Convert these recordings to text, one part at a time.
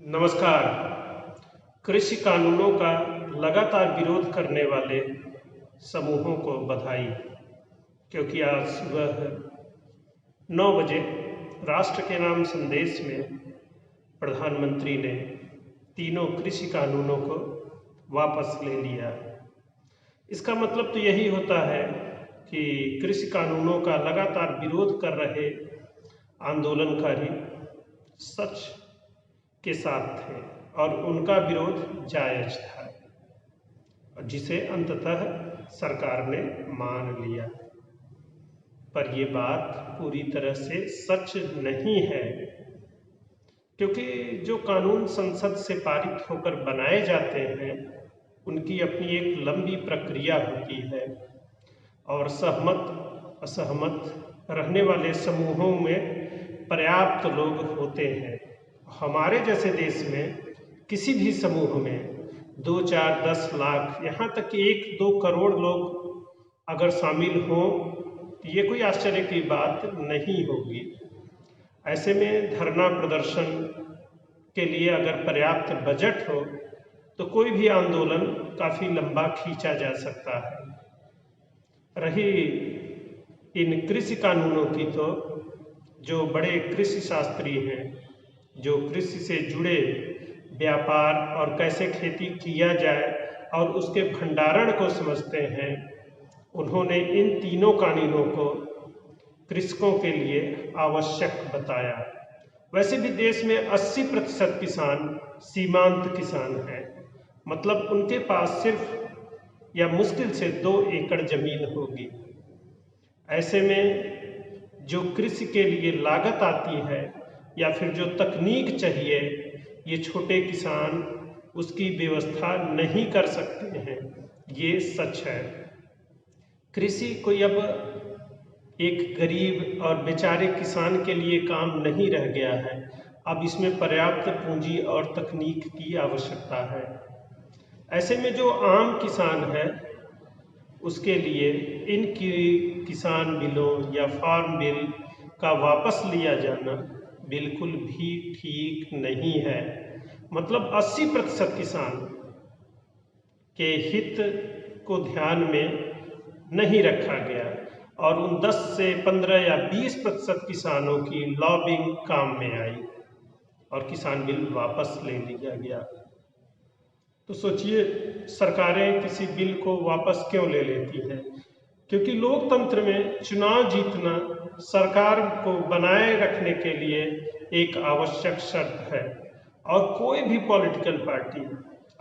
नमस्कार। कृषि कानूनों का लगातार विरोध करने वाले समूहों को बधाई, क्योंकि आज सुबह 9 बजे राष्ट्र के नाम संदेश में प्रधानमंत्री ने तीनों कृषि कानूनों को वापस ले लिया। इसका मतलब तो यही होता है कि कृषि कानूनों का लगातार विरोध कर रहे आंदोलनकारी सच के साथ थे और उनका विरोध जायज था, जिसे अंततः सरकार ने मान लिया। पर ये बात पूरी तरह से सच नहीं है, क्योंकि जो कानून संसद से पारित होकर बनाए जाते हैं उनकी अपनी एक लंबी प्रक्रिया होती है और सहमत असहमत रहने वाले समूहों में पर्याप्त लोग होते हैं। हमारे जैसे देश में किसी भी समूह में 2, 4, 10 लाख, यहाँ तक कि 1-2 करोड़ लोग अगर शामिल हों तो ये कोई आश्चर्य की बात नहीं होगी। ऐसे में धरना प्रदर्शन के लिए अगर पर्याप्त बजट हो तो कोई भी आंदोलन काफ़ी लंबा खींचा जा सकता है। रही इन कृषि कानूनों की, तो जो बड़े कृषि शास्त्री हैं, जो कृषि से जुड़े व्यापार और कैसे खेती किया जाए और उसके भंडारण को समझते हैं, उन्होंने इन तीनों कानूनों को कृषकों के लिए आवश्यक बताया। वैसे भी देश में 80% किसान सीमांत किसान हैं, मतलब उनके पास सिर्फ या मुश्किल से 2 एकड़ जमीन होगी। ऐसे में जो कृषि के लिए लागत आती है या फिर जो तकनीक चाहिए, ये छोटे किसान उसकी व्यवस्था नहीं कर सकते हैं। ये सच है। कृषि कोई अब एक गरीब और बेचारे किसान के लिए काम नहीं रह गया है। अब इसमें पर्याप्त पूंजी और तकनीक की आवश्यकता है। ऐसे में जो आम किसान है उसके लिए इन किसान बिलों या फार्म बिल का वापस लिया जाना बिल्कुल भी ठीक नहीं है। मतलब 80% किसान के हित को ध्यान में नहीं रखा गया और उन 10 से 15 या 20% किसानों की लॉबिंग काम में आई और किसान बिल वापस ले लिया गया। तो सोचिए, सरकारें किसी बिल को वापस क्यों ले लेती हैं? क्योंकि लोकतंत्र में चुनाव जीतना सरकार को बनाए रखने के लिए एक आवश्यक शर्त है और कोई भी पॉलिटिकल पार्टी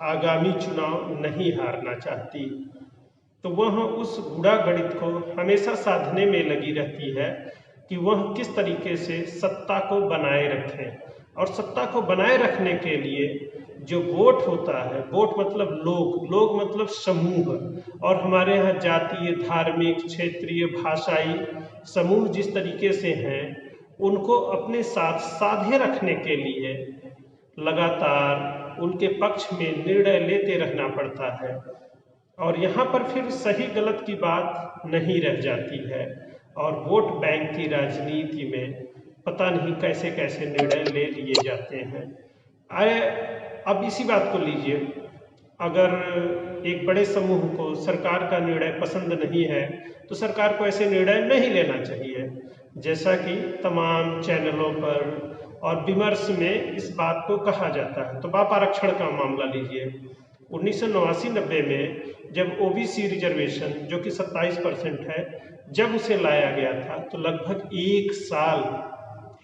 आगामी चुनाव नहीं हारना चाहती, तो वह उस गूढ़ा गणित को हमेशा साधने में लगी रहती है कि वह किस तरीके से सत्ता को बनाए रखें। और सत्ता को बनाए रखने के लिए जो वोट होता है, वोट मतलब लोग मतलब समूह, और हमारे यहाँ जातीय, धार्मिक, क्षेत्रीय, भाषाई समूह जिस तरीके से हैं, उनको अपने साथ साधे रखने के लिए लगातार उनके पक्ष में निर्णय लेते रहना पड़ता है। और यहाँ पर फिर सही गलत की बात नहीं रह जाती है और वोट बैंक की राजनीति में पता नहीं कैसे कैसे निर्णय ले लिए जाते हैं। अब इसी बात को लीजिए, अगर एक बड़े समूह को सरकार का निर्णय पसंद नहीं है तो सरकार को ऐसे निर्णय नहीं लेना चाहिए, जैसा कि तमाम चैनलों पर और विमर्श में इस बात को कहा जाता है। तो बाप आरक्षण का मामला लीजिए। 1989-90 में जब ओबीसी रिजर्वेशन, जो कि 27% है, जब उसे लाया गया था तो लगभग 1 साल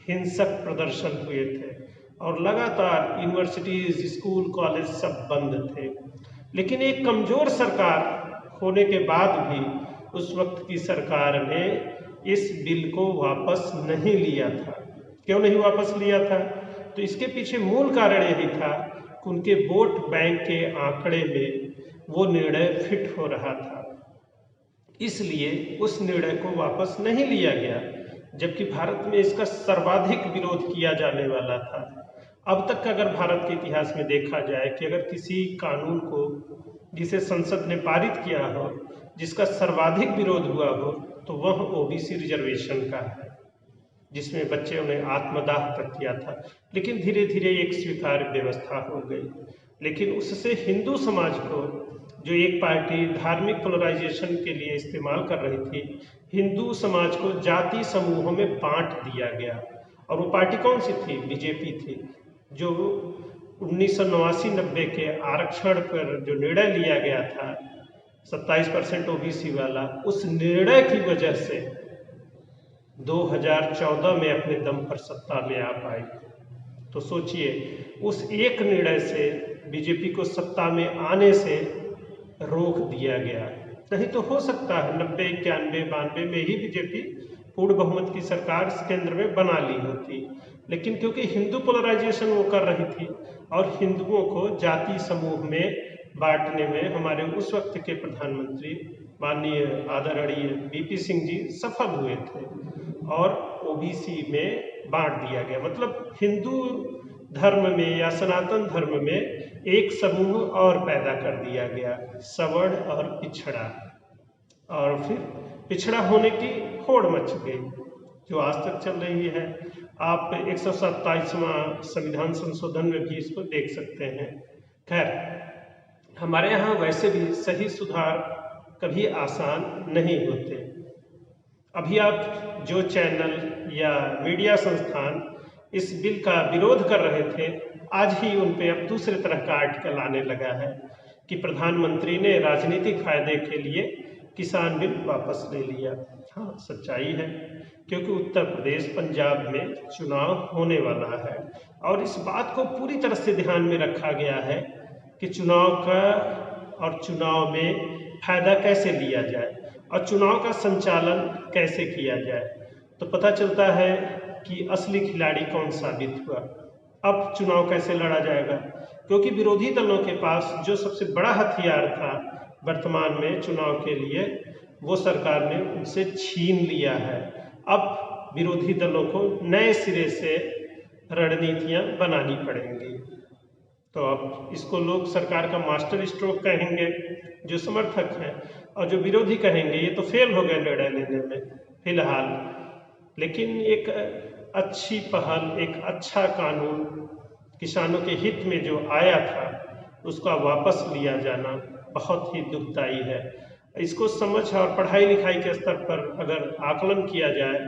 हिंसक प्रदर्शन हुए थे और लगातार यूनिवर्सिटीज, स्कूल, कॉलेज सब बंद थे। लेकिन एक कमजोर सरकार होने के बाद भी उस वक्त की सरकार ने इस बिल को वापस नहीं लिया था। क्यों नहीं वापस लिया था? तो इसके पीछे मूल कारण यही था कि उनके वोट बैंक के आंकड़े में वो निर्णय फिट हो रहा था, इसलिए उस निर्णय को वापस नहीं लिया गया, जबकि भारत में इसका सर्वाधिक विरोध किया जाने वाला था। अब तक अगर भारत के इतिहास में देखा जाए कि अगर किसी कानून को जिसे संसद ने पारित किया हो, जिसका सर्वाधिक विरोध हुआ हो, तो वह ओबीसी रिजर्वेशन का है। जिसमें बच्चों ने आत्मदाह तक किया था, लेकिन धीरे धीरे एक स्वीकार्य व्यवस्था हो गई। लेकिन उससे हिंदू समाज को, जो एक पार्टी धार्मिक पोलराइजेशन के लिए इस्तेमाल कर रही थी, हिंदू समाज को जाति समूहों में बांट दिया गया। और वो पार्टी कौन सी थी? बीजेपी थी, जो 1989-90 के आरक्षण पर जो निर्णय लिया गया था 27% ओबीसी वाला, उस निर्णय की वजह से 2014 में अपने दम पर सत्ता में आ पाई। तो सोचिए, उस एक निर्णय से बीजेपी को सत्ता में आने से रोक दिया गया। नहीं तो हो सकता है 90, 91, 92 में ही बीजेपी पूर्ण बहुमत की सरकार इस केंद्र में बना ली होती, लेकिन क्योंकि हिंदू पोलराइजेशन वो कर रही थी और हिंदुओं को जाति समूह में बांटने में हमारे उस वक्त के प्रधानमंत्री माननीय आदरणीय बीपी सिंह जी सफल हुए थे और ओबीसी में बांट दिया गया। मतलब हिंदू धर्म में या सनातन धर्म में एक समूह और पैदा कर दिया गया, सवर्ण और पिछड़ा, और फिर पिछड़ा होने की होड़ मच गई जो आज तक चल रही है। आप 127वां संविधान संशोधन में भी इसको देख सकते हैं। खैर, हमारे यहाँ वैसे भी सही सुधार कभी आसान नहीं होते। अभी आप जो चैनल या मीडिया संस्थान इस बिल का विरोध कर रहे थे, आज ही उन पे अब दूसरे तरह का आर्टिकल आने लगा है कि प्रधानमंत्री ने राजनीतिक फायदे के लिए किसान बिल वापस ले लिया। हाँ, सच्चाई है, क्योंकि उत्तर प्रदेश, पंजाब में चुनाव होने वाला है और इस बात को पूरी तरह से ध्यान में रखा गया है कि चुनाव का और चुनाव में फायदा कैसे लिया जाए और चुनाव का संचालन कैसे किया जाए। तो पता चलता है कि असली खिलाड़ी कौन साबित हुआ। अब चुनाव कैसे लड़ा जाएगा, क्योंकि विरोधी दलों के पास जो सबसे बड़ा हथियार था वर्तमान में चुनाव के लिए, वो सरकार ने उनसे छीन लिया है। अब विरोधी दलों को नए सिरे से रणनीतियां बनानी पड़ेंगी। तो अब इसको लोग सरकार का मास्टर स्ट्रोक कहेंगे जो समर्थक हैं, और जो विरोधी कहेंगे ये तो फेल हो गए निर्णय लेने में फिलहाल। लेकिन एक अच्छी पहल, एक अच्छा कानून किसानों के हित में जो आया था, उसका वापस लिया जाना बहुत ही दुखदायी है। इसको समझ और पढ़ाई लिखाई के स्तर पर अगर आकलन किया जाए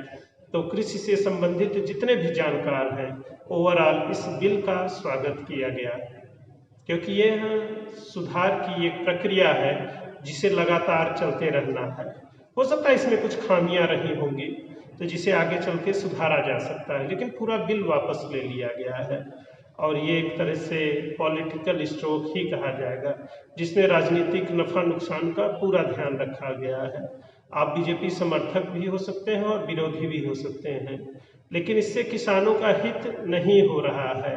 तो कृषि से संबंधित जितने भी जानकार हैं, ओवरऑल इस बिल का स्वागत किया गया, क्योंकि यह सुधार की एक प्रक्रिया है जिसे लगातार चलते रहना है। हो सकता है इसमें कुछ खामियां रही होंगी तो जिसे आगे चल के सुधारा जा सकता है, लेकिन पूरा बिल वापस ले लिया गया है और ये एक तरह से पॉलिटिकल स्ट्रोक ही कहा जाएगा, जिसमें राजनीतिक नफा नुकसान का पूरा ध्यान रखा गया है। आप बीजेपी समर्थक भी हो सकते हैं और विरोधी भी हो सकते हैं, लेकिन इससे किसानों का हित नहीं हो रहा है।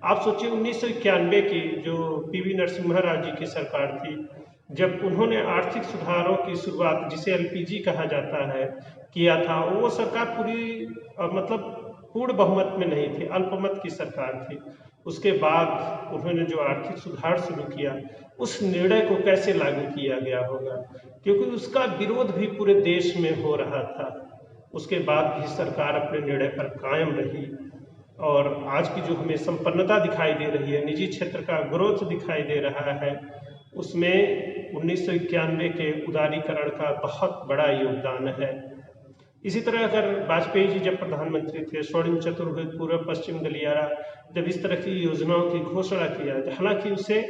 आप सोचिए 1991 की जो पीवी नरसिम्हा राव जी की सरकार थी, जब उन्होंने आर्थिक सुधारों की शुरुआत, जिसे एलपीजी कहा जाता है, किया था, वो सरकार पूरी मतलब पूर्ण बहुमत में नहीं थी, अल्पमत की सरकार थी। उसके बाद उन्होंने जो आर्थिक सुधार शुरू किया, उस निर्णय को कैसे लागू किया गया होगा, क्योंकि उसका विरोध भी पूरे देश में हो रहा था। उसके बाद भी सरकार अपने निर्णय पर कायम रही और आज की जो हमें संपन्नता दिखाई दे रही है, निजी क्षेत्र का ग्रोथ दिखाई दे रहा है, उसमें 1991 के उदारीकरण का बहुत बड़ा योगदान है। इसी तरह अगर वाजपेयी जी जब प्रधानमंत्री थे, स्वर्णिम चतुर्भुज, पूर्व पश्चिम गलियारा, जब इस तरह की योजनाओं की घोषणा किया, हालांकि उसे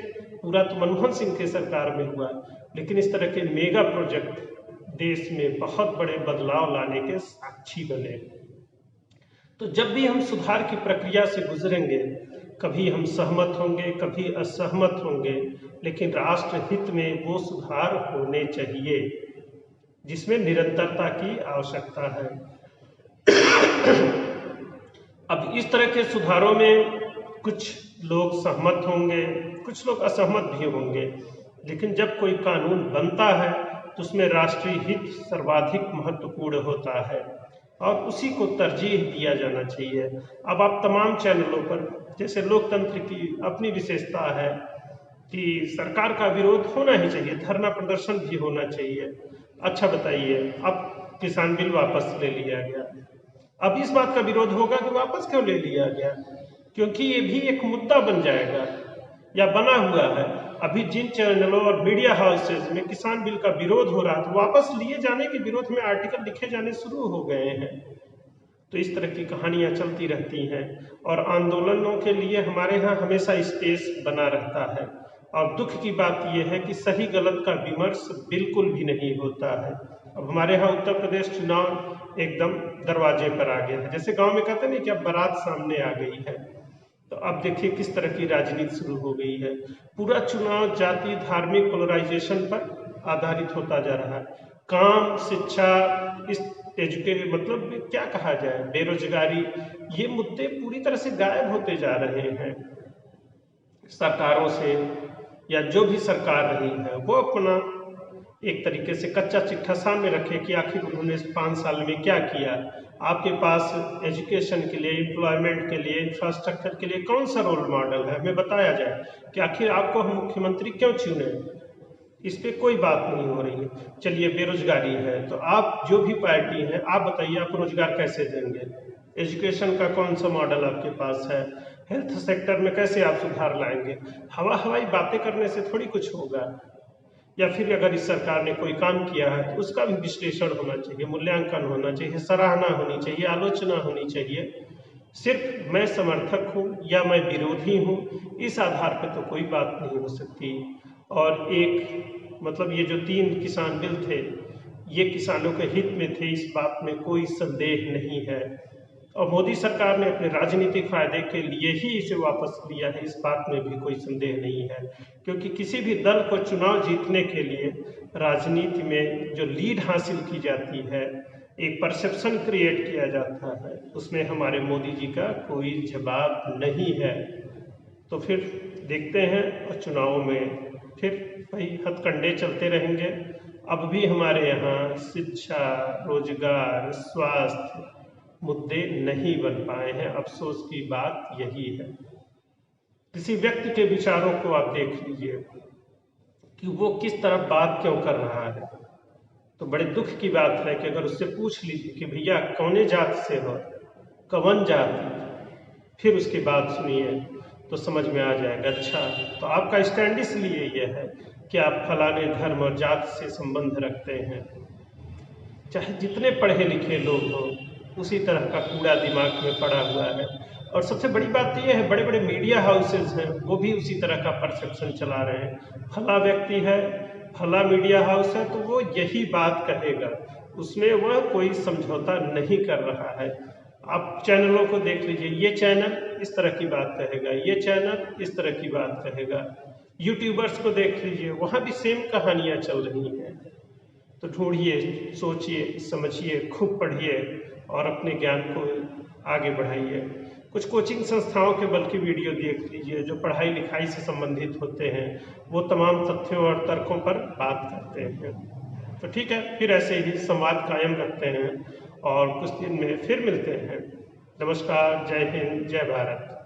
पूरा तो मनमोहन सिंह की सरकार में हुआ, लेकिन इस तरह के मेगा प्रोजेक्ट देश में बहुत बड़े बदलाव लाने के साक्षी बने। तो जब भी हम सुधार की प्रक्रिया से गुजरेंगे, कभी हम सहमत होंगे, कभी असहमत होंगे, लेकिन राष्ट्र हित में वो सुधार होने चाहिए जिसमें निरंतरता की आवश्यकता है। अब इस तरह के सुधारों में कुछ लोग सहमत होंगे, कुछ लोग असहमत भी होंगे, लेकिन जब कोई कानून बनता है तो उसमें राष्ट्रीय हित सर्वाधिक महत्वपूर्ण होता है और उसी को तरजीह दिया जाना चाहिए। अब आप तमाम चैनलों पर, जैसे लोकतंत्र की अपनी विशेषता है कि सरकार का विरोध होना ही चाहिए, धरना प्रदर्शन भी होना चाहिए। अच्छा बताइए, अब किसान बिल वापस ले लिया गया, अब इस बात का विरोध होगा कि वापस क्यों ले लिया गया, क्योंकि ये भी एक मुद्दा बन जाएगा या बना हुआ है। अभी जिन चैनलों और मीडिया हाउसेज में किसान बिल का विरोध हो रहा था, वापस लिए जाने के विरोध में आर्टिकल लिखे जाने शुरू हो गए हैं। तो इस तरह की कहानियां चलती रहती हैं और आंदोलनों के लिए हमारे यहाँ हमेशा स्पेस बना रहता है। और दुख की बात यह है कि सही गलत का विमर्श बिल्कुल भी नहीं होता है। अब हमारे यहाँ उत्तर प्रदेश चुनाव एकदम दरवाजे पर आ गया है, जैसे गांव में कहते हैं ना कि अब बारात सामने आ गई है। तो अब देखिए किस तरह की राजनीति शुरू हो गई है। पूरा चुनाव जाति धार्मिक पोलराइजेशन पर आधारित होता जा रहा है। काम, शिक्षा, इस एजुकेशन मतलब क्या कहा जाए, बेरोजगारी, ये मुद्दे पूरी तरह से गायब होते जा रहे हैं। सरकारों से या जो भी सरकार रही है वो अपना एक तरीके से कच्चा चिट्ठा सामने रखे कि आखिर उन्होंने 5 साल में क्या किया। आपके पास एजुकेशन के लिए, एम्प्लॉयमेंट के लिए, इंफ्रास्ट्रक्चर के लिए कौन सा रोल मॉडल है, हमें बताया जाए कि आखिर आपको हम मुख्यमंत्री क्यों चुने। इस पे कोई बात नहीं हो रही है। चलिए बेरोजगारी है तो आप जो भी पार्टी है आप बताइए आप रोजगार कैसे देंगे, एजुकेशन का कौन सा मॉडल आपके पास है, हेल्थ सेक्टर में कैसे आप सुधार लाएंगे। हवाई बातें करने से थोड़ी कुछ होगा। या फिर अगर इस सरकार ने कोई काम किया है तो उसका भी विश्लेषण होना चाहिए, मूल्यांकन होना चाहिए, सराहना होनी चाहिए, आलोचना होनी चाहिए। सिर्फ मैं समर्थक हूँ या मैं विरोधी हूँ, इस आधार पर तो कोई बात नहीं हो सकती। और एक मतलब ये जो 3 किसान बिल थे ये किसानों के हित में थे, इस बात में कोई संदेह नहीं है। और मोदी सरकार ने अपने राजनीतिक फायदे के लिए ही इसे वापस लिया है, इस बात में भी कोई संदेह नहीं है। क्योंकि किसी भी दल को चुनाव जीतने के लिए राजनीति में जो लीड हासिल की जाती है, एक परसेप्शन क्रिएट किया जाता है, उसमें हमारे मोदी जी का कोई जवाब नहीं है। तो फिर देखते हैं और चुनाव में फिर भाई हथकंडे चलते रहेंगे। अब भी हमारे यहाँ शिक्षा, रोजगार, स्वास्थ्य मुद्दे नहीं बन पाए हैं। अफसोस की बात यही है। किसी व्यक्ति के विचारों को आप देख लीजिए कि वो किस तरह बात क्यों कर रहा है। तो बड़े दुख की बात है कि अगर उससे पूछ लीजिए कि भैया कौने जात से हो, कवन जाति, फिर उसकी बात सुनिए तो समझ में आ जाएगा अच्छा तो आपका स्टैंड इसलिए यह है कि आप फलाने धर्म और जात से संबंध रखते हैं। चाहे जितने पढ़े लिखे लोग हों, उसी तरह का कूड़ा दिमाग में पड़ा हुआ है। और सबसे बड़ी बात यह है, बड़े बड़े मीडिया हाउसेज हैं वो भी उसी तरह का परसेप्शन चला रहे हैं। फला व्यक्ति है, फला मीडिया हाउस है तो वो यही बात कहेगा, उसमें वह कोई समझौता नहीं कर रहा है। आप चैनलों को देख लीजिए, ये चैनल इस तरह की बात कहेगा, ये चैनल इस तरह की बात कहेगा। यूट्यूबर्स को देख लीजिए, वहाँ भी सेम कहानियाँ चल रही हैं। तो ढूंढिए, सोचिए, समझिए, खूब पढ़िए और अपने ज्ञान को आगे बढ़ाइए। कुछ कोचिंग संस्थाओं के बल्कि वीडियो देख लीजिए जो पढ़ाई लिखाई से संबंधित होते हैं, वो तमाम तथ्यों और तर्कों पर बात करते हैं। तो ठीक है, फिर ऐसे ही संवाद कायम रखते हैं और कुछ दिन में फिर मिलते हैं। नमस्कार, जय हिंद, जय भारत।